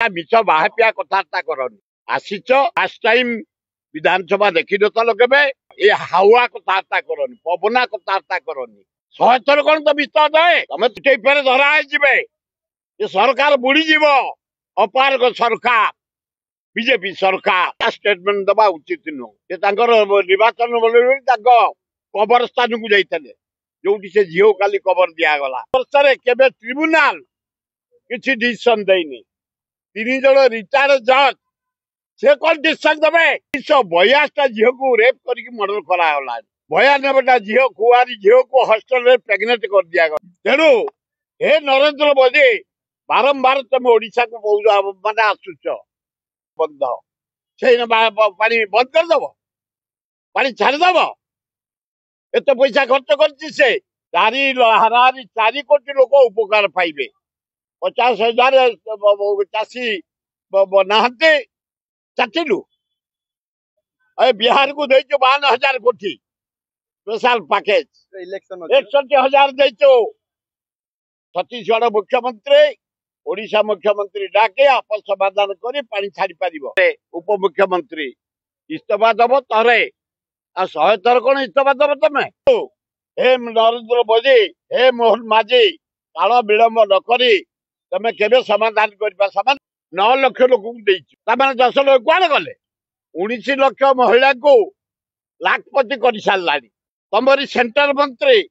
मिछ बाहापिया कथबार्ता करनी आसीच fast time विधानसभा देखी नल के ये हावा कथबार्ता करनी पवना कथबार्ता करनी 100 थर कौन तो विष दे तुम टेपे धरा ये सरकार बुड़ीज अपार सरकार बीजेपी सरकार स्टेटमेंट दबा उचित नुह निर्वाचन कबर स्थान को जाते जो से झील काली कबर दिगला केवे ट्रिब्यूनाल किसी डिसीजन देनी 3 जन रिटायर्ड जज से कौन डिसीजन देवे 182 झील को रेप करके मर्डर कराला 92टा झील कुआरी झील को हॉस्टल प्रेग्नेंट कर दिया तेणु हे नरेंद्र मोदी बारंबार तुम ओडिशा को माने आसुच बंद से पानी बंद करदेव पानी छाड़देव एत पैसा खर्च कर 4 कोटी लोक उपकार पाइबे 50,000 चाषी नहांते चाटिलु बिहार को दे 52,000 कोटी स्पेशल पैकेज 61,000 दे छत्तीसगढ़ मुख्यमंत्री ओडिशा मुख्यमंत्री डाके आपस समाधान कर पानी छाड़ी पार उप मुख्यमंत्री इस्तीफा दब तरे 100 थर कौन इस्तीफा दब तुम हे नरेंद्र मोदी हे मोहन माझी काल विलंब नक तुम के समाधान कर 9 लाख लोक 10 लोक कौन गले 19 लाख महिला को लाखपति कर सारा तुम सेंटर मंत्री